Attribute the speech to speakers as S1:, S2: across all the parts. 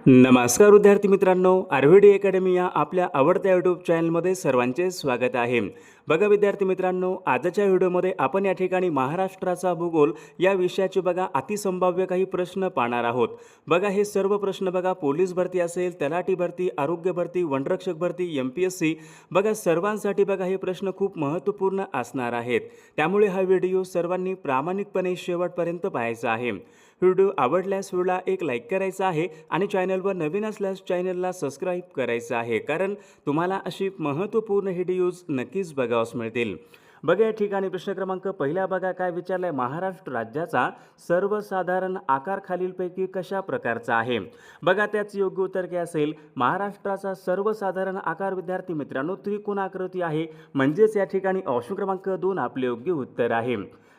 S1: नमस्कार विद्यार्थी मित्रांनो, आरव्हीडी अकॅडमी या आपल्या आवडत्या यूट्यूब चॅनलमध्ये सर्वांचे स्वागत आहे। बघा विद्यार्थी मित्रांनो, आजच्या व्हिडिओमध्ये आपण या ठिकाणी महाराष्ट्राचा भूगोल या विषयाचे बघा अतिसंभाव्य काही प्रश्न पाहणार आहोत। बघा हे सर्व प्रश्न बघा पोलीस भरती असेल, तलाठी भरती, आरोग्य भरती, वनरक्षक भरती, MPSC बघा सर्वांसाठी बघा हे प्रश्न खूप महत्त्वपूर्ण असणार आहेत। त्यामुळे हा व्हिडिओ सर्वांनी प्रामाणिकपणे शेवटपर्यंत पाहायचा आहे। व्हिडिओ आवडल्यास व्हिडिओला एक लाईक करायचा आहे आणि चॅनलवर नवीन असल्यास चॅनलला सबस्क्राईब करायचं आहे, कारण तुम्हाला अशी महत्त्वपूर्ण व्हिडिओज नक्कीच बघावयास मिळतील। बघा या ठिकाणी प्रश्न क्रमांक पहिला बघा काय विचारलाय, महाराष्ट्र राज्याचा सर्वसाधारण आकार खालीलपैकी कशा प्रकारचा आहे। बघा त्याचे योग्य उत्तर काय असेल, महाराष्ट्राचा सर्वसाधारण आकार विद्यार्थी मित्रांनो त्रिकोणाकृती आहे, म्हणजेच या ठिकाणी ऑप्शन क्रमांक 2 आपले योग्य उत्तर आहे।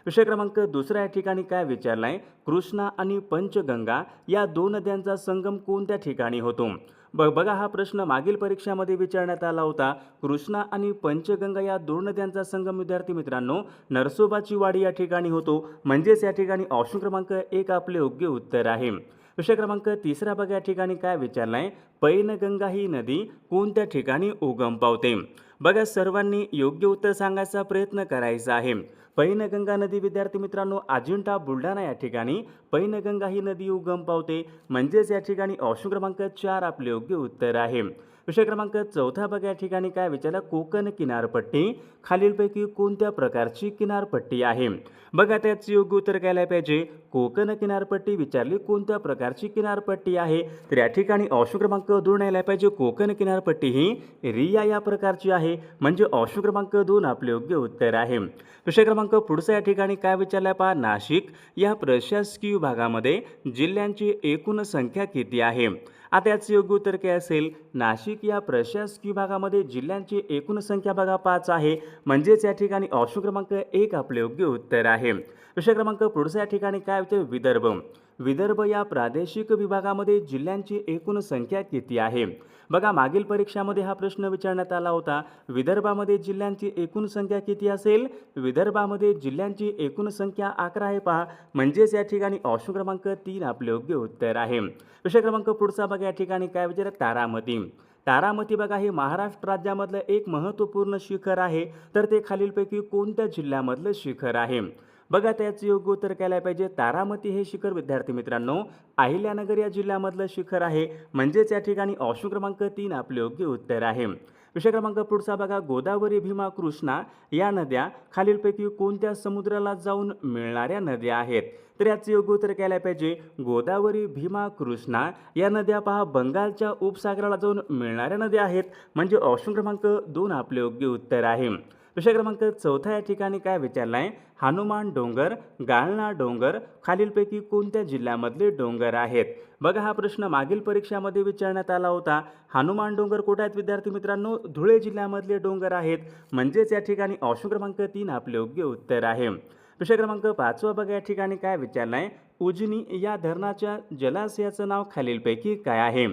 S1: विषय क्रमांक दुसरा या ठिकाणी काय विचारलाय, कृष्णा आणि पंचगंगा या दोन नद्यांचा संगम कोणत्या ठिकाणी होतो। बघा हा प्रश्न मागील परीक्षामध्ये विचारण्यात आला होता। कृष्णा आणि पंचगंगा या दोन नद्यांचा संगम विद्यार्थी मित्रांनो नरसोबाची वाडी या ठिकाणी होतो, म्हणजेच या ठिकाणी ऑप्शन क्रमांक 1 आपले योग्य उत्तर आहे। विषय क्रमांक तिसरा बघा या ठिकाणी काय विचारलाय, पैनगंगा ही नदी कोणत्या ठिकाणी उगम पावते। बघा सर्वांनी योग्य उत्तर सांगायचा प्रयत्न करायचा आहे। पैनगंगा नदी विद्यार्थी मित्रांनो अजिंठा बुलढाणा या ठिकाणी पैनगंगा ही नदी उगम पावते, म्हणजेच या ठिकाणी ऑप्शन क्रमांक 4 आपले योग्य उत्तर आहे। विषय क्रमांक चौथा बघा या ठिकाणी काय विचारलं, कोकण किनारपट्टी खालीलपैकी कोणत्या प्रकारची किनारपट्टी आहे। बघा त्याचे योग्य उत्तर काय पाहिजे, कोकण किनारपट्टी विचारली कोणत्या प्रकारची किनारपट्टी आहे, तर या ठिकाणी ऑप्शन क्रमांक 2 यायला पाहिजे, कोकण किनारपट्टी ही रिया या प्रकारची आहे, म्हणजे ऑप्शन क्रमांक 2 आपले योग्य उत्तर आहे। विषय क्रमांक पुढचा या ठिकाणी काय विचारलाय पहा, नाशिक या प्रशासकीय विभागामध्ये जिल्ह्यांची एकूण संख्या किती आहे। आता याचे योग्य उत्तर काय असेल, नाशिक या प्रशासकीय विभागामध्ये जिल्ह्यांची एकूण संख्या बघा 5 आहे, म्हणजेच या ठिकाणी ऑप्शन क्रमांक 1 आपले योग्य उत्तर आहे। विषय क्रमांक पुढचा या ठिकाणी काय विचार, विदर्भ या प्रादेशिक विभागामध्ये जिल्ह्यांची एकूण संख्या किती आहे। बघा मागील परीक्षामध्ये हा प्रश्न विचारण्यात आला होता, विदर्भामध्ये जिल्ह्यांची एकूण संख्या किती असेल। विदर्भामध्ये जिल्ह्यांची एकूण संख्या 11 आहे पहा, म्हणजेच या ठिकाणी ऑप्शन क्रमांक 3 आपले योग्य उत्तर आहे। विषय क्रमांक पुढचा बघा या ठिकाणी काय विचार, तारामती बघा हे महाराष्ट्र राज्यामधलं एक महत्त्वपूर्ण शिखर आहे, तर ते खालीलपैकी कोणत्या जिल्ह्यामधलं शिखर आहे। बघा त्याचे योग्य उत्तर काय पाहिजे, तारामती हे शिखर विद्यार्थी मित्रांनो अहिल्यानगर या जिल्ह्यामधलं शिखर आहे, म्हणजेच या ठिकाणी ऑप्शन क्रमांक 3 आपले योग्य उत्तर आहे। विषय क्रमांक पुढचा बघा, गोदावरी, भीमा, कृष्णा या नद्या खालीलपैकी कोणत्या समुद्राला जाऊन मिळणाऱ्या नद्या आहेत, तर याचे योग्य उत्तर काय पाहिजे, गोदावरी, भीमा, कृष्णा या नद्या पहा बंगालच्या उपसागराला जाऊन मिळणाऱ्या नद्या आहेत, म्हणजे ऑप्शन क्रमांक 2 आपले योग्य उत्तर आहे। विषय क्रमांक चौथा या ठिकाणी काय विचारलाय, हनुमान डोंगर, गाळना डोंगर खालीलपैकी कोणत्या जिल्ह्यामधले डोंगर आहेत। बघा हा प्रश्न मागील परीक्षामध्ये विचारण्यात आला होता। हनुमान डोंगर कुठे आहेत विद्यार्थी मित्रांनो, धुळे जिल्ह्यामधले डोंगर आहेत, म्हणजेच या ठिकाणी ऑप्शन क्रमांक 3 आपले योग्य उत्तर आहे। विषय क्रमांक 5 बघा या ठिकाणी काय विचारलाय, उजनी या धरणाच्या जलाशयाचं नाव खालीलपैकी काय आहे।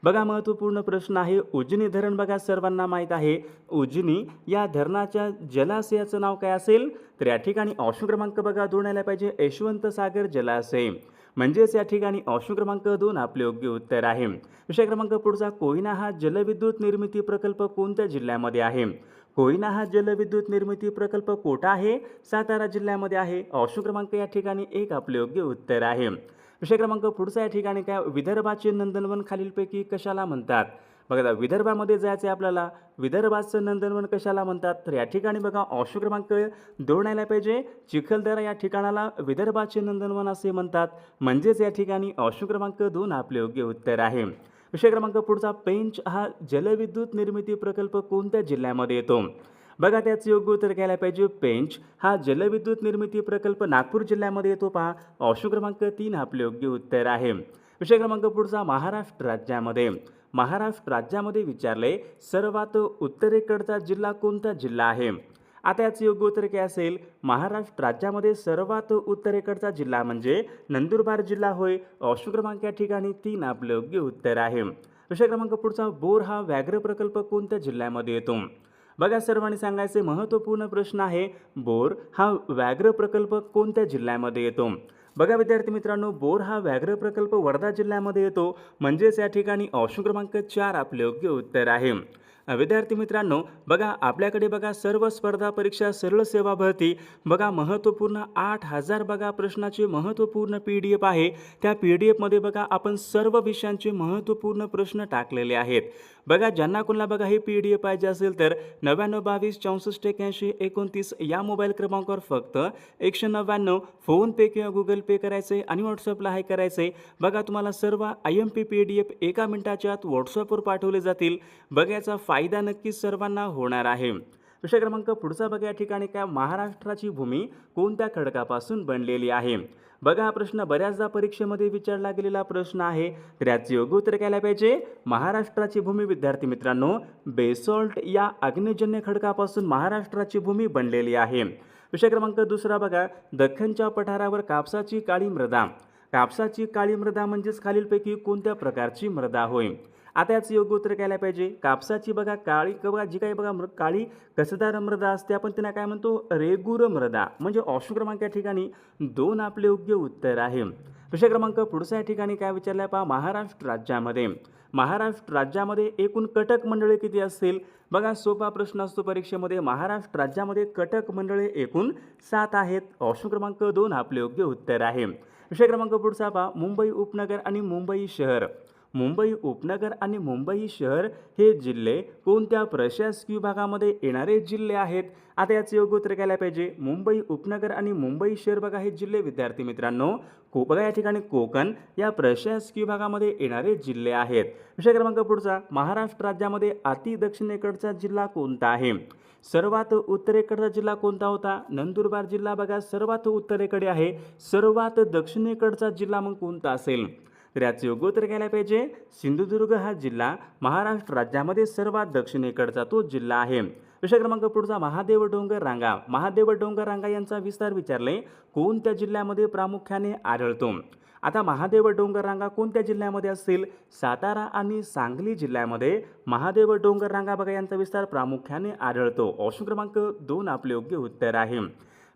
S1: बघा महत्त्वपूर्ण प्रश्न आहे, उजनी धरण बघा सर्वांना माहीत आहे, उजनी या धरणाच्या जलाशयाचं नाव काय असेल, तर या ठिकाणी ऑप्शन क्रमांक बघा 2 आला पाहिजे, यशवंत सागर जलाशय, म्हणजेच या ठिकाणी ऑप्शन क्रमांक 2 आपले योग्य उत्तर आहे। विषय क्रमांक पुढचा, कोयना हा जलविद्युत निर्मिती प्रकल्प कोणत्या जिल्ह्यामध्ये आहे। कोयना हा जलविद्युत निर्मिती प्रकल्प कोठा आहे, सातारा जिल्ह्यामध्ये आहे, ऑप्शन क्रमांक या ठिकाणी 1 आपले योग्य उत्तर आहे। विषय क्रमांक पुढचा या ठिकाणी काय, विदर्भाचे नंदनवन खालीलपैकी कशाला म्हणतात। बघा विदर्भामध्ये जायचं आहे आपल्याला, विदर्भाचं नंदनवन कशाला म्हणतात, तर या ठिकाणी बघा ऑप्शन क्रमांक 2 आला पाहिजे, चिखलदरा या ठिकाणाला विदर्भाचे नंदनवन असे म्हणतात, म्हणजेच या ठिकाणी ऑप्शन क्रमांक 2 आपले योग्य उत्तर आहे। विषय क्रमांक पुढचा, पेंच हा जलविद्युत निर्मिती प्रकल्प कोणत्या जिल्ह्यामध्ये येतो। बघा त्याचे योग्य उत्तर घ्यायला पाहिजे, पेंच हा जलविद्युत निर्मिती प्रकल्प नागपूर जिल्ह्यामध्ये येतो पहा, ऑप्शन क्रमांक 3 आपले योग्य उत्तर आहे। विषय क्रमांक पुढचा, महाराष्ट्र राज्यामध्ये विचारले सर्वात उत्तरेकडचा जिल्हा कोणता जिल्हा आहे। आता याचे योग्य उत्तर काय असेल, महाराष्ट्र राज्यामध्ये सर्वात उत्तरेकडचा जिल्हा म्हणजे नंदुरबार जिल्हा होय, ऑप्शन क्रमांक या ठिकाणी 3 आपले योग्य उत्तर आहे। विषय क्रमांक पुढचा, बोर हा व्याघ्र प्रकल्प कोणत्या जिल्ह्यामध्ये येतो। बघा सर्वांनी सांगायचे महत्त्वपूर्ण प्रश्न आहे, बोर हा व्याघ्र प्रकल्प कोणत्या जिल्ह्यामध्ये येतो। बघा विद्यार्थी मित्रांनो, बोर हा व्याघ्र प्रकल्प वर्धा जिल्ह्यामध्ये येतो, म्हणजेच या ठिकाणी ऑप्शन क्रमांक 4 आपले योग्य उत्तर आहे. विद्यार्थी मित्रांनो, बघा आपल्याकडे बघा सर्व स्पर्धा परीक्षा सरळ सेवा भरती बघा महत्त्वपूर्ण 8,000 बघा प्रश्नाचे महत्त्वपूर्ण PDF आहे. त्या PDF मध्ये बघा आपण सर्व विषयांचे महत्त्वपूर्ण प्रश्न टाकलेले आहेत. बघा ज्यांना कोणाला बघा हे PDF पाहिजे असेल तर 9922 64 81 29 या मोबाईल क्रमांकावर फक्त 199 फोनपे किंवा गुगल पे करायचे आणि व्हॉट्सअपला हाय करायचे. बघा तुम्हाला सर्व IMP PDF एका मिनिटाच्या आत व्हॉट्सअपवर पाठवले जातील. बघायचा फायदा नक्कीच सर्वांना होणार आहे. विषय क्रमांक पुढचा बघा, या ठिकाणी काय महाराष्ट्राची भूमी कोणत्या खडकापासून बनलेली आहे. बघा हा प्रश्न बऱ्याचदा परीक्षेमध्ये विचारला गेलेला प्रश्न आहे. तर याचे योग्य उत्तर काय पाहिजे, महाराष्ट्राची भूमी विद्यार्थी मित्रांनो बेसॉल्ट या अग्निजन्य खडकापासून महाराष्ट्राची भूमी बनलेली आहे. विषय क्रमांक दुसरा बघा, दख्खनच्या पठारावर कापसाची काळी मृदा. कापसाची काळी मृदा म्हणजेच खालीलपैकी कोणत्या प्रकारची मृदा होय. आता याचं योग्य उत्तर काय पाहिजे, कापसाची बघा काळी बघा जी काही बघा काळी कसदार मृदा असते आपण त्यांना काय म्हणतो, रेगूर मृदा. म्हणजे ऑप्शन क्रमांक या ठिकाणी 2 आपले योग्य उत्तर आहे. विषय क्रमांक पुढचा या ठिकाणी काय विचारलाय पहा, महाराष्ट्र राज्यामध्ये एकूण कटक मंडळे किती असतील. बघा सोपा प्रश्न असतो परीक्षेमध्ये. महाराष्ट्र राज्यामध्ये कटक मंडळे एकूण 7 आहेत. ऑप्शन क्रमांक 2 आपले योग्य उत्तर आहे. विषय क्रमांक पुढचा पहा, मुंबई उपनगर आणि मुंबई शहर. मुंबई उपनगर आणि मुंबई शहर हे जिल्हे कोणत्या प्रशासकीय विभागामध्ये येणारे जिल्हे आहेत. आता याचे योग्य उत्तर काय पाहिजे, मुंबई उपनगर आणि मुंबई शहर बघा हे जिल्हे विद्यार्थी मित्रांनो बघा या ठिकाणी कोकण या प्रशासकीय विभागामध्ये येणारे जिल्हे आहेत. विषय क्रमांक पुढचा, महाराष्ट्र राज्यामध्ये अति दक्षिणेकडचा जिल्हा कोणता आहे. सर्वात उत्तरेकडचा जिल्हा कोणता होता, नंदुरबार जिल्हा बघा सर्वात उत्तरेकडे आहे. सर्वात दक्षिणेकडचा जिल्हा मग कोणता असेल. तर याचे योग्य उत्तर घ्यायला पाहिजे, सिंधुदुर्ग हा जिल्हा महाराष्ट्र राज्यामध्ये सर्वात दक्षिणेकडचा तो जिल्हा आहे. विषय क्रमांक पुढचा, महादेव डोंगर रांगा यांचा विस्तार विचारले कोणत्या जिल्ह्यामध्ये प्रामुख्याने आढळतो. आता महादेव डोंगर रांगा कोणत्या जिल्ह्यामध्ये असतील, सातारा आणि सांगली जिल्ह्यामध्ये महादेव डोंगर रांगा बघा यांचा विस्तार प्रामुख्याने आढळतो. ऑप्शन क्रमांक 2 आपले योग्य उत्तर आहे.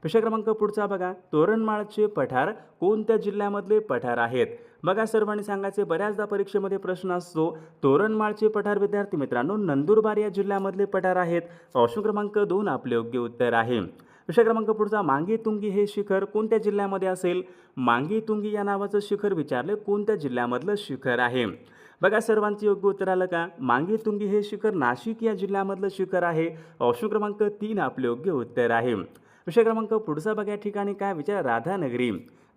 S1: विषय क्रमांक पुढचा बघा, तोरणमाळचे पठार कोणत्या जिल्ह्यामधले पठार आहेत. बघा सर्वांनी सांगायचे, बऱ्याचदा परीक्षेमध्ये प्रश्न असतो. तोरणमाळचे पठार विद्यार्थी मित्रांनो नंदुरबार या जिल्ह्यामधले पठार आहेत. ऑप्शन क्रमांक 2 आपले योग्य उत्तर आहे. विषय क्रमांक पुढचा, मांगीतुंगी हे शिखर कोणत्या जिल्ह्यामध्ये असेल. मांगीतुंगी या नावाचं शिखर विचारले कोणत्या जिल्ह्यामधलं शिखर आहे. बघा सर्वांचं योग्य उत्तर आलं का, मांगीतुंगी हे शिखर नाशिक या जिल्ह्यामधलं शिखर आहे. ऑप्शन क्रमांक 3 आपले योग्य उत्तर आहे. विषय क्रमांक पुढचा बघा या ठिकाणी काय विचार,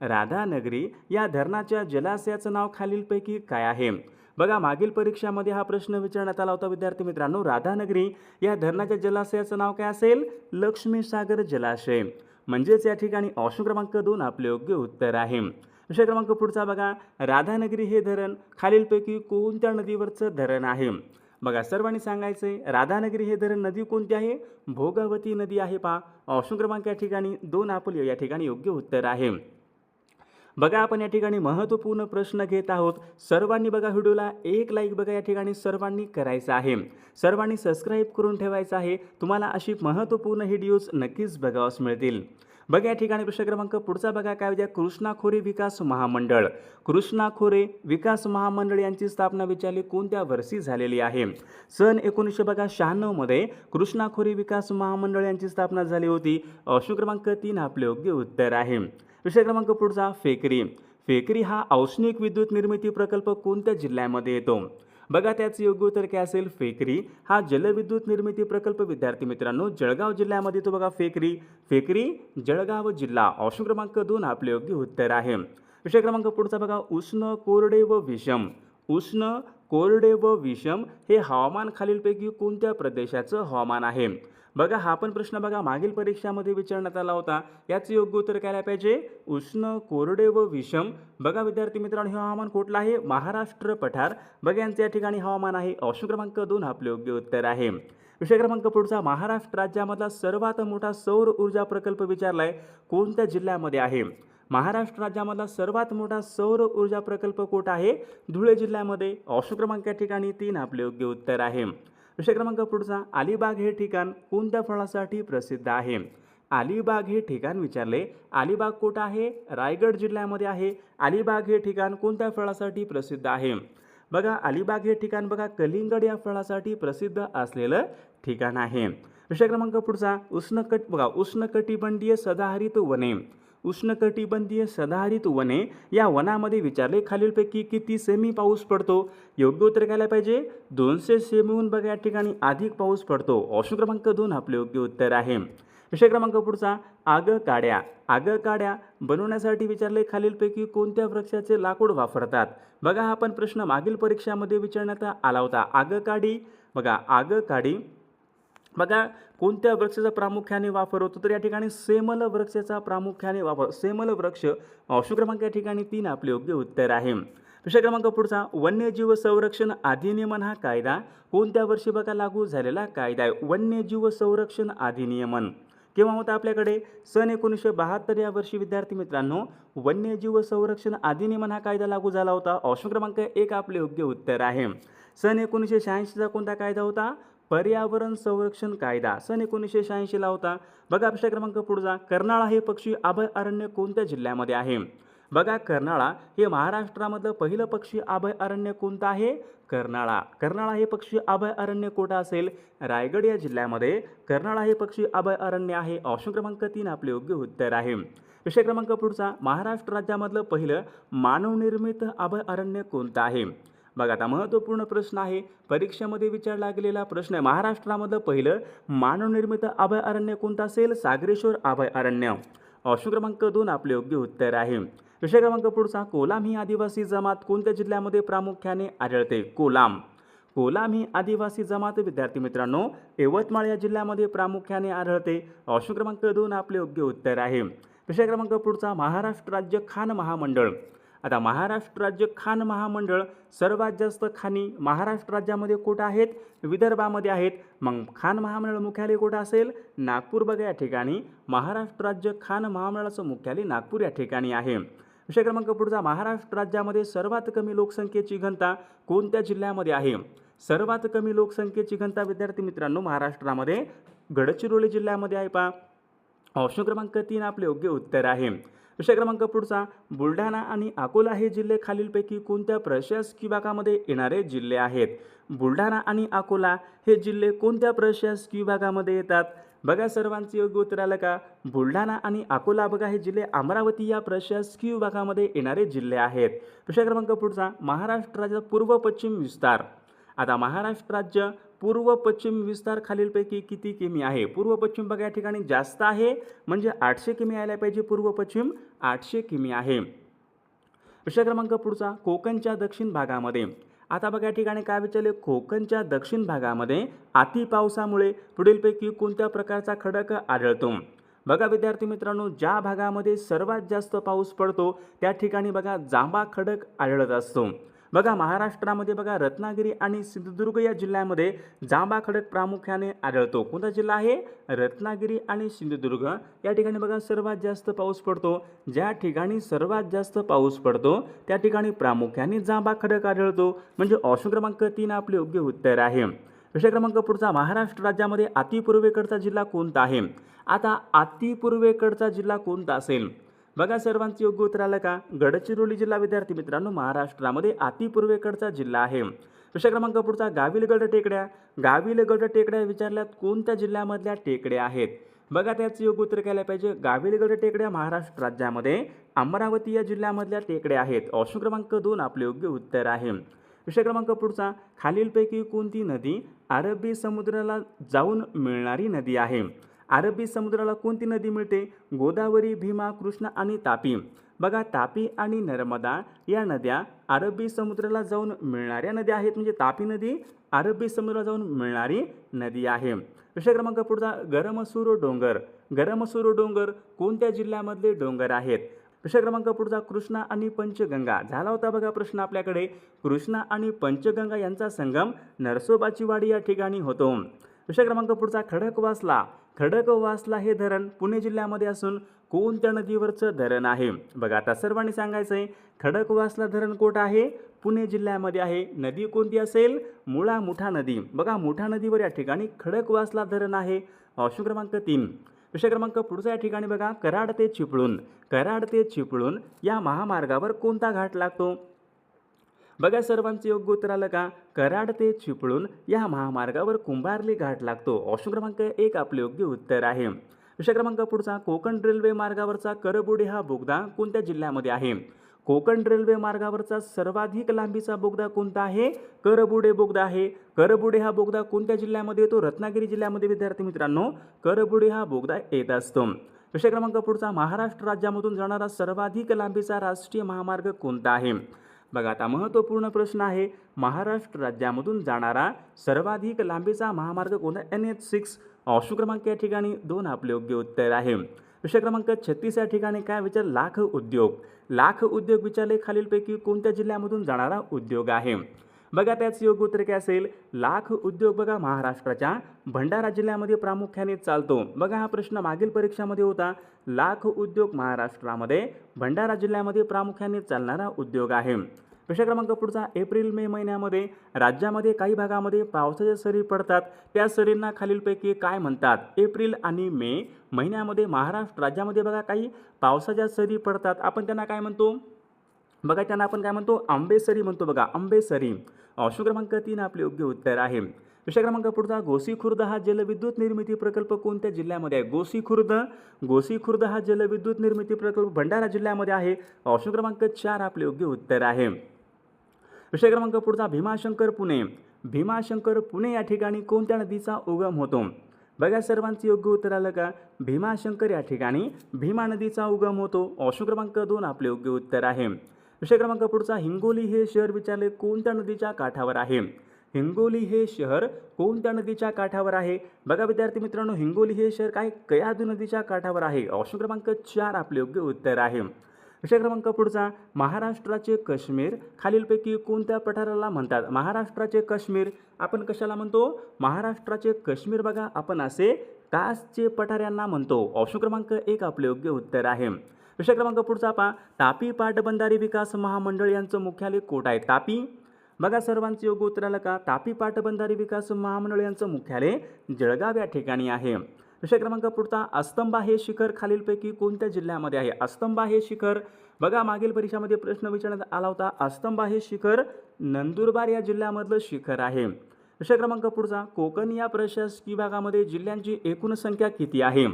S1: राधानगरी या धरणाच्या जलाशयाचं नाव खालीलपैकी काय आहे. बघा मागील परीक्षामध्ये हा प्रश्न विचारण्यात आला होता विद्यार्थी मित्रांनो. राधानगरी या धरणाच्या जलाशयाचं नाव काय असेल, लक्ष्मीसागर जलाशय. म्हणजेच या ठिकाणी ऑप्शन क्रमांक 2 आपले योग्य उत्तर आहे. विषय क्रमांक पुढचा बघा, राधानगरी हे धरण खालीलपैकी कोणत्या नदीवरचं धरण आहे. बघा सर्वांनी सांगायचे, राधानगरी हे धरण नदी कोणती आहे, भोगावती नदी आहे. पहा ऑप्शन क्रमांक या ठिकाणी 2 आपले या ठिकाणी योग्य उत्तर आहे. बघा आपण या ठिकाणी महत्त्वपूर्ण प्रश्न घेत आहोत. सर्वांनी बघा व्हिडिओला 1 लाईक बघा या ठिकाणी सर्वांनी करायचं आहे. सर्वांनी सबस्क्राईब करून ठेवायचं आहे. तुम्हाला अशी महत्त्वपूर्ण व्हिडिओज नक्कीच बघावयास मिळतील. बघा या ठिकाणी प्रश्न क्रमांक पुढचा बघा काय विचार, कृष्णा खोरे विकास महामंडळ यांची स्थापना विचारली कोणत्या वर्षी झालेली आहे. सन 1996 मध्ये कृष्णा खोरे विकास महामंडळ यांची स्थापना झाली होती. ऑप्शन क्रमांक 3 आपले योग्य उत्तर आहे. विषय क्रमांक पुढचा, फेकरी हा औष्णिक विद्युत निर्मिती प्रकल्प कोणत्या जिल्ह्यामध्ये येतो. बघा त्याचे योग्य उत्तर काय असेल, फेकरी हा जलविद्युत निर्मिती प्रकल्प विद्यार्थी मित्रांनो जळगाव जिल्ह्यामध्ये येतो. बघा फेकरी जळगाव जिल्हा. ऑप्शन क्रमांक 2 आपले योग्य उत्तर आहे. विषय क्रमांक पुढचा बघा, उष्ण कोरडे व विषम हे हवामान खालीलपैकी कोणत्या प्रदेशाचं हवामान आहे. बघा हा पण प्रश्न बघा मागील परीक्षामध्ये विचारण्यात आला होता. याचे योग्य उत्तर काय पाहिजे, उष्ण कोरडे व विषम. बघा विद्यार्थी मित्रांनो हे हवामान कुठलं आहे, महाराष्ट्र पठार बघा यांचे या ठिकाणी हवामान आहे. ऑप्शन क्रमांक 2 आपले योग्य उत्तर आहे. विषय क्रमांक पुढचा, महाराष्ट्र राज्यामधला सर्वात मोठा सौर ऊर्जा प्रकल्प विचारलाय कोणत्या जिल्ह्यामध्ये आहे. महाराष्ट्र राज्यामधला सर्वात मोठा सौर ऊर्जा प्रकल्प कोठा आहे, धुळे जिल्ह्यामध्ये. ऑप्शन क्रमांक या ठिकाणी 3 आपले योग्य उत्तर आहे. विषय क्रमांक पुढचा, अलिबाग हे ठिकाण कोणत्या फळासाठी प्रसिद्ध आहे. अलिबाग हे ठिकाण विचारले. अलिबाग कुठं आहे? रायगड जिल्ह्यामध्ये आहे. अलिबाग हे ठिकाण कोणत्या फळासाठी प्रसिद्ध आहे? बघा अलिबाग हे ठिकाण बघा कलिंगड या फळासाठी प्रसिद्ध असलेलं ठिकाण आहे. विषय क्रमांक पुढचा उष्णकटिबंधीय सदाहरित वने. उष्णकटिबंधीय सदाहरित वने या वनामध्ये विचारले खालीलपैकी किती सेमी पाऊस पडतो? योग्य उत्तर काय पाहिजे? 200 सेमीहून बघा या ठिकाणी अधिक पाऊस पडतो. ऑप्शन क्रमांक 2 आपले योग्य उत्तर आहे. विषय क्रमांक पुढचा आगकाड्या. आगकाड्या बनवण्यासाठी विचारले खालीलपैकी कोणत्या वृक्षाचे लाकूड वापरतात? बघा हा पण प्रश्न मागील परीक्षामध्ये विचारण्यात आला होता. आगकाडी बघा कोणत्या वृक्षाचा प्रामुख्याने वापर होतो? तर या ठिकाणी सेमल वृक्षाचा प्रामुख्याने वापर. सेमल वृक्ष ऑप्शन क्रमांक या ठिकाणी 3 आपले योग्य उत्तर आहे. विषय क्रमांक पुढचा वन्यजीव संरक्षण अधिनियमन हा कायदा कोणत्या वर्षी बघा लागू झालेला कायदा आहे? वन्यजीव संरक्षण अधिनियमन केव्हा होता आपल्याकडे? सन 1972 या वर्षी विद्यार्थी मित्रांनो वन्यजीव संरक्षण अधिनियमन हा कायदा लागू झाला होता. ऑप्शन क्रमांक 1 आपले योग्य उत्तर आहे. सन 1986चा कोणता कायदा होता? पर्यावरण संरक्षण कायदा सन 1986ला होता. बघा विषय क्रमांक पुढचा कर्नाळा हे पक्षी अभयारण्य कोणत्या जिल्ह्यामध्ये आहे? बघा कर्नाळा हे महाराष्ट्रामधलं पहिलं पक्षी अभयारण्य कोणतं आहे? कर्नाळा हे पक्षी अभयारण्य कोठं असेल? रायगड या जिल्ह्यामध्ये कर्नाळा हे पक्षी अभयारण्य आहे. ऑप्शन क्रमांक 3 आपले योग्य उत्तर आहे. विषय क्रमांक पुढचा महाराष्ट्र राज्यामधलं पहिलं मानवनिर्मित अभयारण्य कोणतं आहे? बघा आता महत्त्वपूर्ण प्रश्न आहे, परीक्षेमध्ये विचारला गेलेला प्रश्न आहे. महाराष्ट्रामधलं पहिलं मानवनिर्मित अभयारण्य कोणतं असेल? सागरेश्वर अभयारण्य. ऑप्शन क्रमांक 2 आपले योग्य उत्तर आहे. विषय क्रमांक पुढचा कोलाम ही आदिवासी जमात कोणत्या जिल्ह्यामध्ये प्रामुख्याने आढळते? कोलाम ही आदिवासी जमात विद्यार्थी मित्रांनो यवतमाळ या जिल्ह्यामध्ये प्रामुख्याने आढळते. ऑप्शन क्रमांक 2 आपले योग्य उत्तर आहे. विषय क्रमांक पुढचा महाराष्ट्र राज्य खाण महामंडळ. आता महाराष्ट्र राज्य खाण महामंडळ सर्वात जास्त खाणी महाराष्ट्र राज्यामध्ये कुठं आहेत? विदर्भामध्ये आहेत. मग खाण महामंडळ मुख्यालय कुठं असेल? नागपूर. बघा या ठिकाणी महाराष्ट्र राज्य खाण महामंडळाचं मुख्यालय नागपूर या ठिकाणी आहे. विषय क्रमांक पुढचा महाराष्ट्र राज्यामध्ये सर्वात कमी लोकसंख्येची घनता कोणत्या जिल्ह्यामध्ये आहे? सर्वात कमी लोकसंख्येची घनता विद्यार्थी मित्रांनो महाराष्ट्रामध्ये गडचिरोली जिल्ह्यामध्ये आहे. पहा ऑप्शन क्रमांक 3 आपले योग्य उत्तर आहे. विषय क्रमांक पुढचा बुलढाणा आणि अकोला हे जिल्हे खालीलपैकी कोणत्या प्रशासकीय विभागामध्ये येणारे जिल्हे आहेत? बुलढाणा आणि अकोला हे जिल्हे कोणत्या प्रशासकीय विभागामध्ये येतात? बघा सर्वांचे योग्य उत्तर आलं का? बुलढाणा आणि अकोला बघा हे जिल्हे अमरावती या प्रशासकीय विभागामध्ये येणारे जिल्हे आहेत. विषय क्रमांक पुढचा महाराष्ट्र राज्याचा पूर्व पश्चिम विस्तार. आता महाराष्ट्र राज्य पूर्व पश्चिम विस्तार खालीलपैकी किती किमी आहे? पूर्व पश्चिम बघा या ठिकाणी जास्त आहे म्हणजे 800 किमी यायला पाहिजे. पूर्व पश्चिम 800 किमी आहे. विषय क्रमांक पुढचा कोकणच्या दक्षिण भागामध्ये. आता बघा या ठिकाणी काय विचारले? कोकणच्या दक्षिण भागामध्ये अति पावसामुळे पुढीलपैकी कोणत्या प्रकारचा खडक आढळतो? बघा विद्यार्थी मित्रांनो ज्या भागामध्ये सर्वात जास्त पाऊस पडतो त्या ठिकाणी बघा जांभा खडक आढळत असतो. बघा महाराष्ट्रामध्ये बघा रत्नागिरी आणि सिंधुदुर्ग या जिल्ह्यामध्ये जांभा खडक प्रामुख्याने आढळतो. कोणता जिल्हा आहे? रत्नागिरी आणि सिंधुदुर्ग या ठिकाणी बघा सर्वात जास्त पाऊस पडतो. ज्या ठिकाणी सर्वात जास्त पाऊस पडतो त्या ठिकाणी प्रामुख्याने जांभा खडक आढळतो. म्हणजे ऑप्शन क्रमांक 3 आपले योग्य उत्तर आहे. विषय क्रमांक पुढचा महाराष्ट्र राज्यामध्ये अतिपूर्वेकडचा जिल्हा कोणता आहे? आता अतिपूर्वेकडचा जिल्हा कोणता असेल? बघा सर्वांचे योग्य उत्तर आलं का? गडचिरोली जिल्हा विद्यार्थी मित्रांनो महाराष्ट्रामध्ये अतिपूर्वेकडचा जिल्हा आहे. विषय क्रमांक पुढचा गाविलगड टेकड्या. गाविलगड टेकड्या विचारल्यात कोणत्या जिल्ह्यामधल्या टेकड्या आहेत? बघा त्याचे योग्य उत्तर केलं पाहिजे. गाविलगड टेकड्या महाराष्ट्र राज्यामध्ये अमरावती या जिल्ह्यामधल्या टेकड्या आहेत. ऑप्शन क्रमांक 2 आपले योग्य उत्तर आहे. विषय क्रमांक पुढचा खालीलपैकी कोणती नदी अरबी समुद्राला जाऊन मिळणारी नदी आहे? अरबी समुद्राला कोणती नदी मिळते? गोदावरी, भीमा, कृष्णा आणि तापी. बघा तापी आणि नर्मदा या नद्या अरबी समुद्राला जाऊन मिळणाऱ्या नद्या आहेत. म्हणजे तापी नदी अरबी समुद्राला जाऊन मिळणारी नदी आहे. विषय क्रमांक पुढचा गरमसूर डोंगर. गरमसूर डोंगर कोणत्या जिल्ह्यामधले डोंगर आहेत? विषय क्रमांक पुढचा कृष्णा आणि पंचगंगा. झाला होता बघा प्रश्न आपल्याकडे. कृष्णा आणि पंचगंगा यांचा संगम नरसोबाची वाडी या ठिकाणी होतो. विषय क्रमांक पुढचा खडकवासला. खडकवासला हे धरण पुणे जिल्ह्यामध्ये असून कोणत्या नदीवरचं धरण आहे? बघा आता सर्वांनी सांगायचं आहे. खडकवासला धरण कोठं आहे? पुणे जिल्ह्यामध्ये आहे. नदी कोणती असेल? मुळा मुठा नदी. बघा मुठा नदीवर या ठिकाणी खडकवासला धरण आहे. ऑप्शन क्रमांक 3. विषय क्रमांक पुढचा या ठिकाणी बघा, कराड ते चिपळूण, कराड ते चिपळूण या महामार्गावर कोणता घाट लागतो? बघा सर्वांचं योग्य उत्तर आलं का? कराड ते चिपळूण या महामार्गावर कुंभार्ली घाट लागतो. ऑप्शन क्रमांक 1 आपले योग्य उत्तर आहे. विषय क्रमांक पुढचा, कोकण रेल्वे मार्गावरचा करबुडे हा बोगदा कोणत्या जिल्ह्यामध्ये आहे? कोकण रेल्वे मार्गावरचा सर्वाधिक लांबीचा बोगदा कोणता आहे? करबुडे बोगदा आहे. करबुडे हा बोगदा कोणत्या जिल्ह्यामध्ये येतो? रत्नागिरी जिल्ह्यामध्ये विद्यार्थी मित्रांनो करबुडे हा बोगदा येत असतो. विषय क्रमांक पुढचा, महाराष्ट्र राज्यामधून जाणारा सर्वाधिक लांबीचा राष्ट्रीय महामार्ग कोणता आहे? बघा आता महत्त्वपूर्ण प्रश्न आहे, महाराष्ट्र राज्यामधून जाणारा सर्वाधिक लांबीचा महामार्ग कोणता? NH6. ऑप्शन क्रमांक या ठिकाणी 2 आपले योग्य उत्तर आहे. विषय क्रमांक 36 या ठिकाणी काय विचार? लाख उद्योग. लाख उद्योग विचारले खालीलपैकी कोणत्या जिल्ह्यामधून जाणारा उद्योग आहे? बघा त्याचं योग्य उत्तर काय असेल? लाख उद्योग बघा महाराष्ट्राच्या भंडारा जिल्ह्यामध्ये प्रामुख्याने चालतो. बघा हा प्रश्न मागील परीक्षामध्ये होता. लाख उद्योग महाराष्ट्रामध्ये भंडारा जिल्ह्यामध्ये प्रामुख्याने चालणारा उद्योग आहे. विषय क्रमांक पुढचा, एप्रिल मे महिन्यामध्ये राज्यामध्ये काही भागामध्ये पावसाच्या सरी पडतात, त्या सरींना खालीलपैकी काय म्हणतात? एप्रिल आणि मे महिन्यामध्ये महाराष्ट्र राज्यामध्ये बघा काही पावसाच्या सरी पडतात, आपण त्यांना काय म्हणतो? बघा त्यांना आपण काय म्हणतो? आंबेसरी म्हणतो. बघा आंबेसरी. ऑप्शन क्रमांक 3 आपले योग्य उत्तर आहे. विषय क्रमांक पुढचा, गोसीखुर्द हा जलविद्युत निर्मिती प्रकल्प कोणत्या जिल्ह्यामध्ये आहे? गोसीखुर्द हा जलविद्युत निर्मिती प्रकल्प भंडारा जिल्ह्यामध्ये आहे. ऑप्शन क्रमांक 4 आपले योग्य उत्तर आहे. विषय क्रमांक पुढचा, भीमाशंकर पुणे या ठिकाणी कोणत्या नदीचा उगम होतो? बघा सर्वांचं योग्य उत्तर आलं का? भीमाशंकर या ठिकाणी भीमा नदीचा उगम होतो. ऑप्शन क्रमांक 2 आपले योग्य उत्तर आहे. विषय क्रमांक पुढचा, हिंगोली हे शहर विचारले कोणत्या नदीच्या काठावर आहे? हिंगोली हे शहर कोणत्या नदीच्या काठावर आहे? बघा विद्यार्थी मित्रांनो, हिंगोली हे शहर काय कयाधू नदीच्या काठावर आहे. ऑप्शन क्रमांक 4 आपले योग्य उत्तर आहे. विषय क्रमांक पुढचा, महाराष्ट्राचे काश्मीर खालीलपैकी कोणत्या पठाराला म्हणतात? महाराष्ट्राचे काश्मीर आपण कशाला म्हणतो? महाराष्ट्राचे काश्मीर बघा आपण असे कासचे पठार यांना म्हणतो. ऑप्शन क्रमांक 1 आपले योग्य उत्तर आहे. विषय क्रमांक पुढचा पहा, तापी पाटबंधारे विकास महामंडळ यांचं मुख्यालय कोठे आहे? तापी. बघा सर्वांचं योग्य उत्तर आलं का? तापी पाटबंधारे विकास महामंडळ यांचं मुख्यालय जळगाव या ठिकाणी आहे. विषय क्रमांक पुढचा, अस्तंबा हे शिखर खालीलपैकी कोणत्या जिल्ह्यामध्ये आहे? अस्तंबा हे शिखर बघा मागील परीक्षेमध्ये प्रश्न विचारण्यात आला होता. अस्तंबा हे शिखर नंदुरबार या जिल्ह्यामधलं शिखर आहे. विषय क्रमांक पुढचा, कोकण या प्रशासकीय भागामध्ये जिल्ह्यांची एकूण संख्या किती आहे?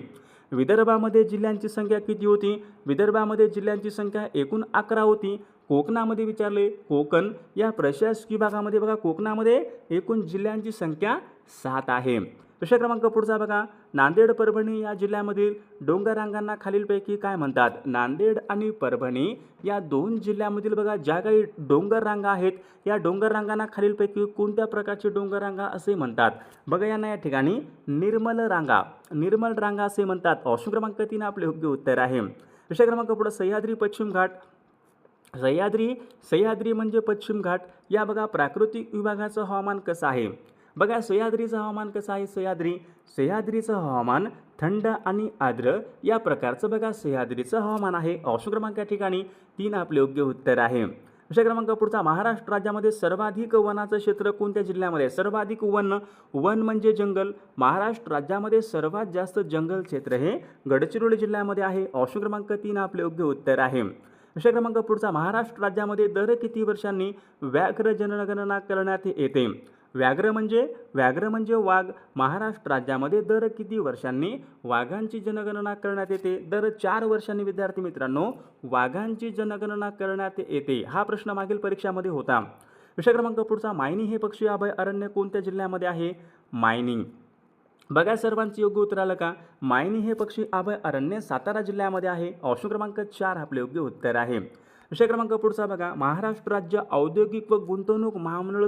S1: विदर्भामध्ये जिल्ह्यांची संख्या किती होती? विदर्भामध्ये जिल्ह्यांची संख्या एकूण 11 होती. कोकणामध्ये विचारले, कोकण या प्रशासकीय भागामध्ये बघा कोकणामध्ये एकूण जिल्ह्यांची संख्या 7 आहे. विषय क्रमांक पुढचा बघा, नांदेड परभणी या जिल्ह्यामधील डोंगररांगांना खालीलपैकी काय म्हणतात? नांदेड आणि परभणी या 2 जिल्ह्यामधील बघा ज्या काही डोंगररांगा आहेत, या डोंगररांगांना खालीलपैकी कोणत्या प्रकारचे डोंगररांगा असे म्हणतात? बघा यांना या ठिकाणी निर्मल रांगा असे म्हणतात. ऑप्शन क्रमांक 3 आपले योग्य उत्तर आहे. विषय क्रमांक पुढे, सह्याद्री पश्चिम घाट. सह्याद्री म्हणजे पश्चिम घाट या बघा प्राकृतिक विभागाचं हवामान कसं आहे? बघा सह्याद्रीचं हवामान कसं आहे? सह्याद्रीचं हवामान थंड आणि आर्द्र या प्रकारचं बघा सह्याद्रीचं हवामान आहे. ऑप्शन क्रमांक या ठिकाणी 3 आपले योग्य उत्तर आहे. विषय क्रमांक पुढचा, महाराष्ट्र राज्यामध्ये सर्वाधिक वनाचं क्षेत्र कोणत्या जिल्ह्यामध्ये आहे? सर्वाधिक वन म्हणजे जंगल. महाराष्ट्र राज्यामध्ये सर्वात जास्त जंगल क्षेत्र हे गडचिरोली जिल्ह्यामध्ये आहे. ऑप्शन क्रमांक 3 आपले योग्य उत्तर आहे. विषय क्रमांक पुढचा, महाराष्ट्र राज्यामध्ये दर किती वर्षांनी व्याघ्र जनगणना करण्यात येते? व्याघ्र म्हणजे वाघ. महाराष्ट्र राज्यामध्ये दर किती वर्षांनी वाघांची जनगणना करण्यात येते? दर 4 वर्षांनी विद्यार्थी मित्रांनो वाघांची जनगणना करण्यात येते. हा प्रश्न मागील परीक्षामध्ये होता. विषय क्रमांक पुढचा, मायनी हे पक्षी अभयारण्य कोणत्या जिल्ह्यामध्ये आहे? मायनी. बघा सर्वांचं योग्य उत्तर आलं का? मायनी हे पक्षी अभयारण्य सातारा जिल्ह्यामध्ये आहे. ऑप्शन क्रमांक 4 आपले योग्य उत्तर आहे. विषय क्रमांक पुढचा बघा, महाराष्ट्र राज्य औद्योगिक व गुंतवणूक महामंडळ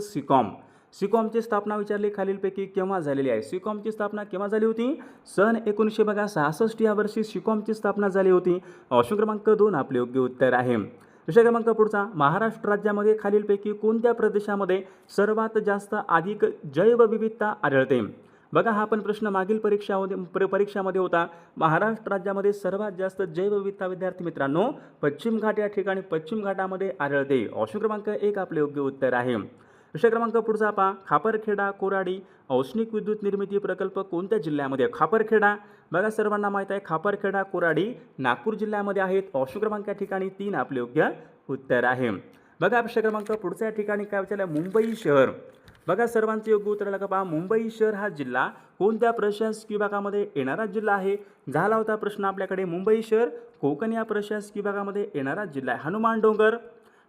S1: सिकॉमची स्थापना विचारली खालीलपैकी केव्हा झालेली आहे? सिकॉमची स्थापना केव्हा झाली होती? सन 1966 या वर्षी सिकॉमची स्थापना झाली होती. ऑप्शन क्रमांक 2 आपले योग्य उत्तर आहे. विषय क्रमांक पुढचा, महाराष्ट्र राज्यामध्ये खालीलपैकी कोणत्या प्रदेशामध्ये सर्वात जास्त अधिक जैवविविधता आढळते? बघा हा पण प्रश्न मागील परीक्षामध्ये होता. महाराष्ट्र राज्यामध्ये सर्वात जास्त जैवविविधता विद्यार्थी मित्रांनो पश्चिम घाट या ठिकाणी पश्चिम घाटामध्ये आढळते. ऑप्शन क्रमांक 1 आपले योग्य उत्तर आहे. प्रश्न क्रमांक पुढचा पहा, खापरखेडा कोराडी औष्णिक विद्युत निर्मिती प्रकल्प कोणत्या जिल्ह्यामध्ये? खापरखेडा बघा सर्वांना माहीत आहे, खापरखेडा कोराडी नागपूर जिल्ह्यामध्ये आहेत. ऑप्शन क्रमांक या ठिकाणी 3 आपले योग्य उत्तर आहे. बघा प्रश्न क्रमांक पुढच्या या ठिकाणी काय विचारलं, मुंबई शहर. बघा सर्वांचे योग्य उत्तर आलं का पहा, मुंबई शहर हा जिल्हा कोणत्या प्रशासकीय विभागामध्ये येणारा जिल्हा आहे? झाला होता प्रश्न आपल्याकडे, मुंबई शहर कोकण या प्रशासकीय विभागामध्ये येणारा जिल्हा आहे.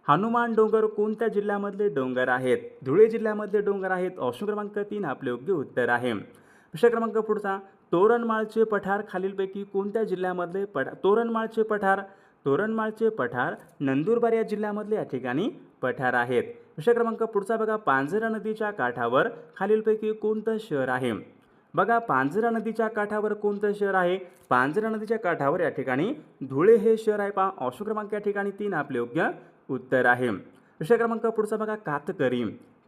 S1: हनुमान डोंगर कोणत्या जिल्ह्यामधले डोंगर आहेत? धुळे जिल्ह्यामधले डोंगर आहेत. ऑप्शन क्रमांक 3 आपले योग्य उत्तर आहे. प्रश्न क्रमांक पुढचा, तोरणमाळचे पठार खालीलपैकी कोणत्या जिल्ह्यामधले तोरणमाळचे पठार नंदुरबार या जिल्ह्यामधले या ठिकाणी पठार आहेत. प्रश्न क्रमांक पुढचा बघा, पांझरा नदीच्या काठावर खालीलपैकी कोणतं शहर आहे? बघा पांझरा नदीच्या काठावर कोणतं शहर आहे? पांझरा नदीच्या काठावर या ठिकाणी धुळे हे शहर आहे. पहा ऑप्शन क्रमांक या ठिकाणी 3 आपले योग्य उत्तर आहे. प्रश्न क्रमांक पुढचा बघा,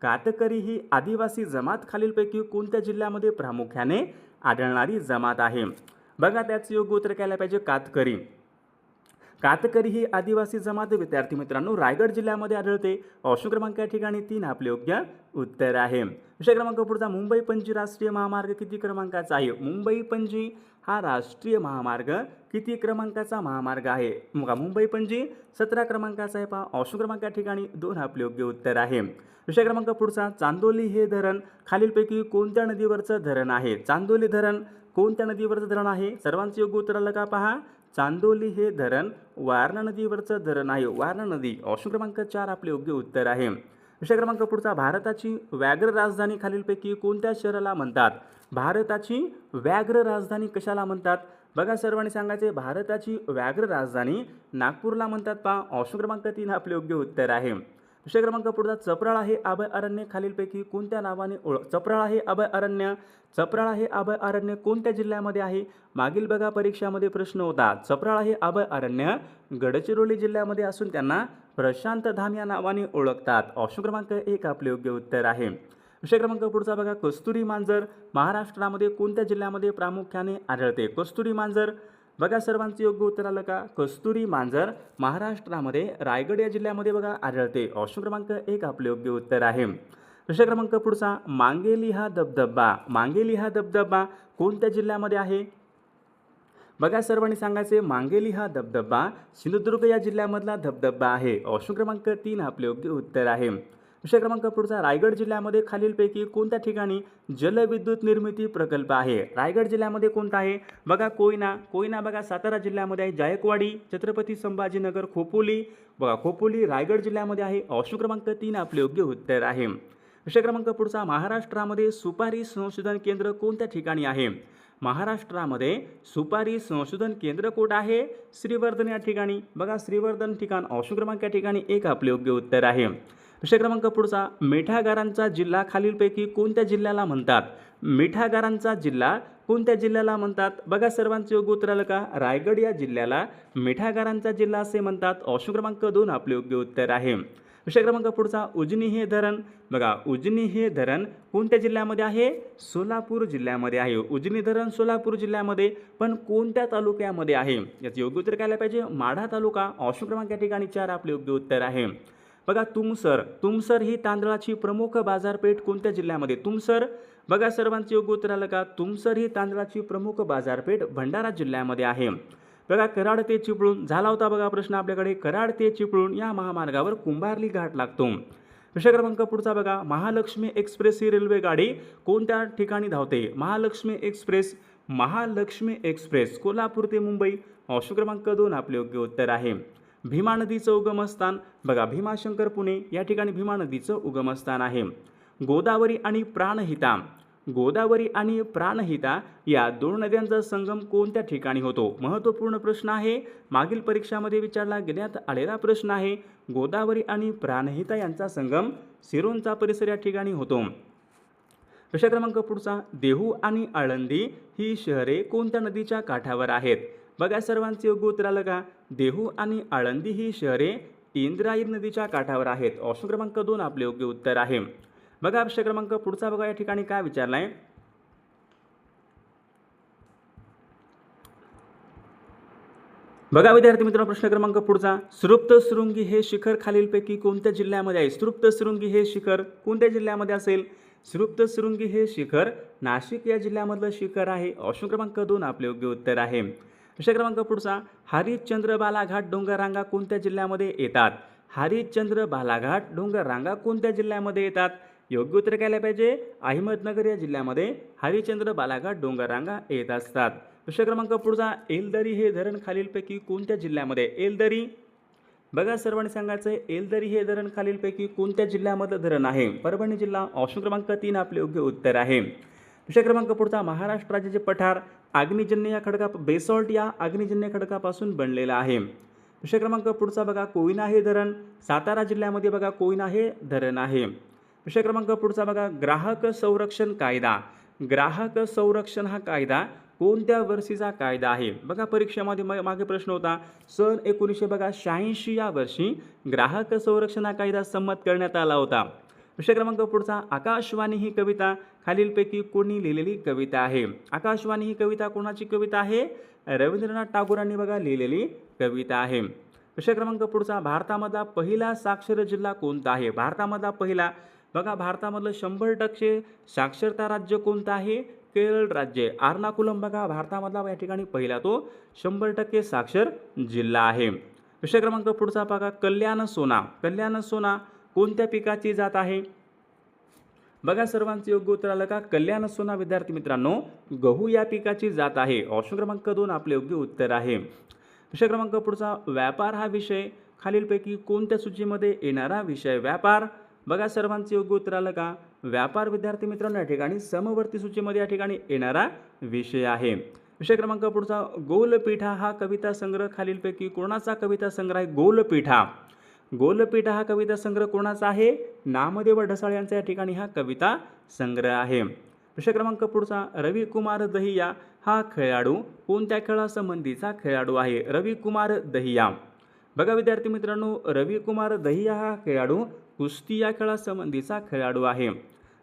S1: कातकरी ही आदिवासी जमात खालीलपैकी कोणत्या जिल्ह्यामध्ये प्रामुख्याने आढळणारी जमात आहे? बघा त्याचे योग्य उत्तर काय पाहिजे, कातकरी ही आदिवासी जमात विद्यार्थी मित्रांनो रायगड जिल्ह्यामध्ये आढळते. ऑप्शन क्रमांक या ठिकाणी 3 आपले योग्य उत्तर आहे. विषय क्रमांक पुढचा, मुंबई पणजी राष्ट्रीय महामार्ग किती क्रमांकाचा आहे? मुंबई पणजी हा राष्ट्रीय महामार्ग किती क्रमांकाचा महामार्ग आहे? बघा मुंबई पणजी 17 क्रमांकाचा आहे. पहा ऑप्शन क्रमांक या ठिकाणी 2 आपले योग्य उत्तर आहे. विषय क्रमांक पुढचा, चांदोली हे धरण खालीलपैकी कोणत्या नदीवरचं धरण आहे? चांदोली धरण कोणत्या नदीवरचं धरण आहे? सर्वांचे योग्य उत्तर आलं का पहा, चांदोली हे धरण वारणा नदीवरचं धरण आहे. वारणा नदी. ऑप्शन क्रमांक 4 आपले योग्य उत्तर आहे. विषय क्रमांक पुढचा, भारताची व्याघ्र राजधानी खालीलपैकी कोणत्या शहराला म्हणतात? भारताची व्याघ्र राजधानी कशाला म्हणतात? बघा सर्वांनी सांगायचे, भारताची व्याघ्र राजधानी नागपूरला म्हणतात. पहा ऑप्शन क्रमांक 3 आपले योग्य उत्तर आहे. विषय क्रमांक पुढचा, चपराळा हे अभय अरण्य खालीलपैकी कोणत्या नावाने चपराळा हे अभय अरण्य कोणत्या जिल्ह्यामध्ये आहे? मागील बघा परीक्षामध्ये प्रश्न होता. चपराळा हे अभय अरण्य गडचिरोली जिल्ह्यामध्ये असून त्यांना प्रशांत धाम या नावाने ओळखतात. ऑप्शन क्रमांक 1 आपले योग्य उत्तर आहे. विषय क्रमांक पुढचा बघा, कस्तुरी मांजर महाराष्ट्रामध्ये कोणत्या जिल्ह्यामध्ये प्रामुख्याने आढळते? कस्तुरी मांजर बघा सर्वांचे योग्य उत्तर आलं का, कस्तुरी मांजर महाराष्ट्रामध्ये रायगड या जिल्ह्यामध्ये बघा आढळते. ऑप्शन क्रमांक 1 आपले योग्य उत्तर आहे. प्रश्न क्रमांक पुढचा, मांगेली हा धबधबा कोणत्या जिल्ह्यामध्ये आहे? बघा सर्वांनी सांगायचे, मांगेली हा धबधबा सिंधुदुर्ग या जिल्ह्यामधला धबधबा आहे. ऑप्शन क्रमांक 3 आपले योग्य उत्तर आहे. विषय क्रमांक पुढचा, रायगड जिल्ह्यामध्ये खालीलपैकी कोणत्या ठिकाणी जलविद्युत निर्मिती प्रकल्प आहे? रायगड जिल्ह्यामध्ये कोणता आहे? बघा कोयना बघा सातारा जिल्ह्यामध्ये आहे. जायकवाडी, छत्रपती संभाजीनगर, खोपोली रायगड जिल्ह्यामध्ये आहे. ऑप्शन क्रमांक 3 आपले योग्य उत्तर आहे. विषय क्रमांक पुढचा, महाराष्ट्रामध्ये सुपारी संशोधन केंद्र कोणत्या ठिकाणी आहे? महाराष्ट्रामध्ये सुपारी संशोधन केंद्र कोठे आहे? श्रीवर्धन या ठिकाणी. बघा श्रीवर्धन ठिकाण. ऑप्शन क्रमांक या ठिकाणी 1 आपले योग्य उत्तर आहे. विषय क्रमांक पुढचा, मिठागरांचा जिल्हा खालीलपैकी कोणत्या जिल्ह्याला म्हणतात? मिठागरांचा जिल्हा कोणत्या जिल्ह्याला म्हणतात? बघा सर्वांचे योग्य उत्तर आलं का, रायगड या जिल्ह्याला मिठागरांचा जिल्हा असे म्हणतात. ऑप्शन क्रमांक 2 आपले योग्य उत्तर आहे. विषय क्रमांक पुढचा, उजनी हे धरण. बघा उजनी हे धरण कोणत्या जिल्ह्यामध्ये आहे? सोलापूर जिल्ह्यामध्ये आहे. उजनी धरण सोलापूर जिल्ह्यामध्ये, पण कोणत्या तालुक्यामध्ये आहे? याचे योग्य उत्तर काय पाहिजे, माढा तालुका. ऑप्शन क्रमांक या ठिकाणी 4 आपले योग्य उत्तर आहे. बघा तुमसर ही तांदळाची प्रमुख बाजारपेठ कोणत्या जिल्ह्यामध्ये? तुमसर बघा सर्वांचे योग्य उत्तर आलं का, तुमसर ही तांदळाची प्रमुख बाजारपेठ भंडारा जिल्ह्यामध्ये आहे. बघा कराड ते चिपळूण झाला होता बघा प्रश्न आपल्याकडे. कराड ते चिपळूण या महामार्गावर कुंभारली घाट लागतो. विषय क्रमांक पुढचा बघा, महालक्ष्मी एक्सप्रेस ही रेल्वे गाडी कोणत्या ठिकाणी धावते? महालक्ष्मी एक्सप्रेस कोल्हापूर ते मुंबई. ऑप्शन क्रमांक 2 आपले योग्य उत्तर आहे. भीमा नदीचं उगमस्थान. बघा भीमाशंकर पुणे या ठिकाणी भीमा नदीचं उगमस्थान आहे. गोदावरी आणि प्राणहिता या 2 नद्यांचा संगम कोणत्या ठिकाणी होतो? महत्त्वपूर्ण प्रश्न आहे, मागील परीक्षामध्ये विचारला गेल्यात आलेला प्रश्न आहे. गोदावरी आणि प्राणहिता यांचा संगम सिरोंचा परिसर या ठिकाणी होतो. विषय क्रमांक पुढचा, देहू आणि आळंदी ही शहरे कोणत्या नदीच्या काठावर आहेत? बघा सर्वांचे योग्य उत्तर आलं का, देहू आणि आळंदी ही शहरे इंद्रायणी नदीच्या काठावर आहेत. ऑप्शन क्रमांक 2 आपले योग्य उत्तर आहे. बघा विषय क्रमांक पुढचा बघा, या ठिकाणी काय विचारलाय, बघा विद्यार्थी मित्रांनो, प्रश्न क्रमांक पुढचा, सृप्तशृंगी हे शिखर खालीलपैकी कोणत्या जिल्ह्यामध्ये आहे? सृप्तशृंगी हे शिखर कोणत्या जिल्ह्यामध्ये असेल? सृप्तशृंगी हे शिखर नाशिक या जिल्ह्यामधलं शिखर आहे. ऑप्शन क्रमांक 2 आपले योग्य उत्तर आहे. प्रश्न क्रमांक पुढचा, हरिश्चंद्र बालाघाट डोंगररांगा कोणत्या जिल्ह्यामध्ये येतात? हरिश्चंद्र बालाघाट डोंगररांगा कोणत्या जिल्ह्यामध्ये येतात? योग्य उत्तर काय पाहिजे? अहमदनगर या जिल्ह्यामध्ये हरिश्चंद्र बालाघाट डोंगररांगा येत असतात. प्रश्न क्रमांक पुढचा, एलदरी हे धरण खालीलपैकी कोणत्या जिल्ह्यामध्ये? एलदरी, बघा सर्वांनी सांगायचं आहे, एलदरी हे धरण खालीलपैकी कोणत्या जिल्ह्यामधलं धरण आहे? परभणी जिल्हा. ऑप्शन क्रमांक 3 आपले योग्य उत्तर आहे. प्रश्न क्रमांक पुढचा, महाराष्ट्र राज्याचे पठार अग्निजन्य या खडका बेसॉल्ट या अग्निजन्य खडकापासून बनलेला आहे. प्रश्न क्रमांक पुढचा बघा, कोयना हे धरण सातारा जिल्ह्यामध्ये बघा कोयना हे धरण आहे. प्रश्न क्रमांक पुढचा बघा, ग्राहक संरक्षण कायदा, ग्राहक संरक्षण हा कायदा कोणत्या वर्षीचा कायदा आहे? बघा परीक्षेमध्ये मागे प्रश्न होता, सन 1986 या वर्षी ग्राहक संरक्षण हा कायदा संमत करण्यात आला होता. प्रश्न क्रमांक पुढचा, आकाशवाणी ही कविता खालीलपैकी कोणी लिहिलेली कविता आहे? आकाशवाणी ही कविता कोणाची कविता आहे? रवींद्रनाथ टागोरांनी बघा लिहिलेली कविता आहे. प्रश्न क्रमांक पुढचा, भारतामधला पहिला साक्षर जिल्हा कोणता आहे? भारतामधला पहिला, बघा भारतामधलं 100% साक्षरता राज्य कोणतं आहे? केरळ राज्य. एर्नाकुलम बघा भारतामधला या ठिकाणी पहिला तो 100% साक्षर जिल्हा आहे. प्रश्न क्रमांक पुढचा बघा, कल्याण सोना, कल्याण सोना कोणत्या पिकाची जात आहे? बघा सर्वांचं योग्य उत्तर आलं का? कल्याण सोना विद्यार्थी मित्रांनो गहू या पिकाची जात आहे. ऑप्शन क्रमांक 2 आपले योग्य उत्तर आहे. प्रश्न क्रमांक पुढचा, व्यापार हा विषय खालीलपैकी कोणत्या सूचीमध्ये येणारा विषय? व्यापार, बघा सर्वांचं योग्य उत्तर आलं का? व्यापार विद्यार्थी मित्रांनो या ठिकाणी समवर्ती सूचीमध्ये या ठिकाणी येणारा विषय आहे. विषय क्रमांक पुढचा, गोलपीठा हा कविता संग्रह खालीलपैकी कोणाचा कविता संग्रह आहे? गोलपीठा, गोलपीठा हा कविता संग्रह कोणाचा आहे? नामदेव ढसाळ यांचा या ठिकाणी हा कविता संग्रह आहे. विषय क्रमांक पुढचा, रविकुमार दहिया हा खेळाडू कोणत्या खेळासंबंधीचा खेळाडू आहे? रविकुमार दहिया, बघा विद्यार्थी मित्रांनो रविकुमार दहिया हा खेळाडू कुस्ती या खेळासंबंधीचा खेळाडू आहे.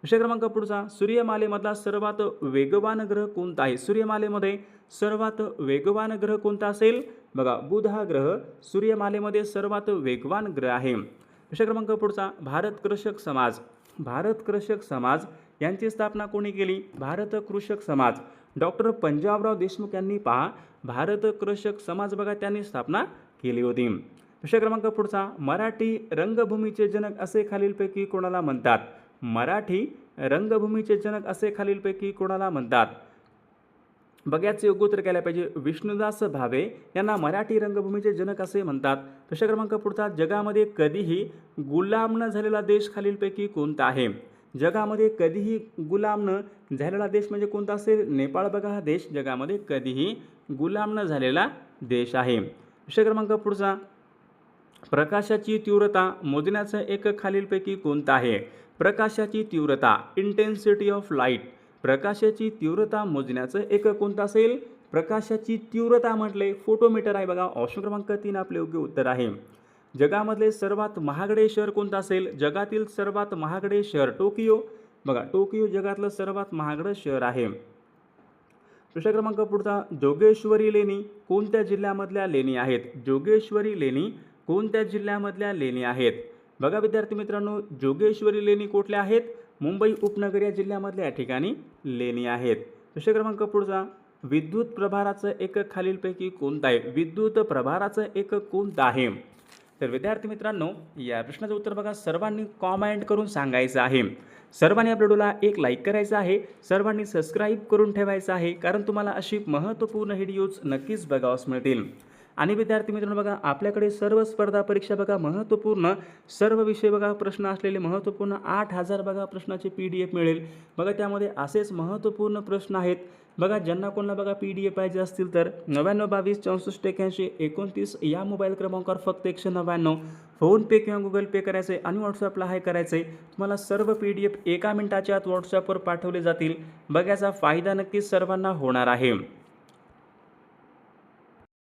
S1: विषय क्रमांक पुढचा, सूर्यमालेमधला सर्वात वेगवान ग्रह कोणता आहे? सूर्यमालेमध्ये सर्वात वेगवान ग्रह कोणता असेल? बघा बुध हा ग्रह सूर्यमालेमध्ये सर्वात वेगवान ग्रह आहे. विषय क्रमांक पुढचा, भारत कृषक समाज, भारत कृषक समाज यांची स्थापना कोणी केली? भारत कृषक समाज डॉक्टर पंजाबराव देशमुख यांनी पहा भारत कृषक समाज बघा त्यांनी स्थापना केली होती. विषय क्रमांक पुढचा, मराठी रंगभूमीचे जनक असे खालीलपैकी कोणाला म्हणतात? मराठी रंगभूमीचे जनक असे खालीलपैकी कोणाला म्हणतात? बघायचं योग्य उत्तर केलं पाहिजे. विष्णुदास भावे यांना मराठी रंगभूमीचे जनक असे म्हणतात. प्रश्न क्रमांक पुढचा, जगामध्ये कधीही गुलाम न झालेला देश खालीलपैकी कोणता आहे? जगामध्ये कधीही गुलाम न झालेला देश म्हणजे कोणता असेल? नेपाळ बघा हा देश जगामध्ये कधीही गुलाम न झालेला देश आहे. विषय क्रमांक पुढचा, प्रकाशाची तीव्रता मोजण्याचं एकक खालीलपैकी कोणतं आहे? प्रकाशाची तीव्रता, इंटेन्सिटी ऑफ लाईट, प्रकाशाची तीव्रता मोजण्याचं एकक कोणतं असेल? प्रकाशाची तीव्रता म्हटले फोटोमीटर आहे बघा. ऑप्शन क्रमांक 3 आपले योग्य उत्तर आहे. जगामधले सर्वात महागडे शहर कोणतं असेल? जगातील सर्वात महागडे शहर टोकियो, बघा टोकियो जगातलं सर्वात महागडं शहर आहे. प्रश्न क्रमांक पुढचा, जोगेश्वरी लेणी कोणत्या जिल्ह्यामधल्या लेणी आहेत? जोगेश्वरी लेणी कोणत्या जिल्ह्यामधल्या लेणी आहेत? बघा विद्यार्थी मित्रांनो जोगेश्वरी लेणी कुठल्या आहेत? मुंबई उपनगर या जिल्ह्यामधल्या या ठिकाणी लेणी आहेत. प्रश्न क्रमांक पुढचा, विद्युत प्रभाराचं एकक खालीलपैकी कोणतं आहे? विद्युत प्रभाराचं एकक कोणतं आहे? तर विद्यार्थी मित्रांनो या प्रश्नाचं उत्तर बघा सर्वांनी कॉमेंट करून सांगायचं आहे. सर्वांनी आपल्या व्हिडिओला एक लाईक करायचं आहे, सर्वांनी सबस्क्राईब करून ठेवायचं आहे, कारण तुम्हाला अशी महत्त्वपूर्ण व्हिडिओज नक्कीच बघावयास मिळतील. आणि विद्यार्थी मित्रांनो बघा आपल्याकडे सर्व स्पर्धा परीक्षा बघा महत्त्वपूर्ण सर्व विषय बघा प्रश्न असलेले महत्त्वपूर्ण 8000 बघा प्रश्नाचे PDF मिळेल बघा. त्यामध्ये असेच महत्त्वपूर्ण प्रश्न आहेत बघा. ज्यांना कोणाला बघा PDF पाहिजे असतील तर 9922 64 81 29 या मोबाईल क्रमांकावर फक्त 199 फोनपे किंवा गुगल पे करायचं आहे आणि व्हॉट्सअपला हाय करायचं आहे. तुम्हाला सर्व PDF एका मिनिटाच्या आत व्हॉट्सअपवर पाठवले जातील. बघायचा फायदा नक्कीच सर्वांना होणार आहे.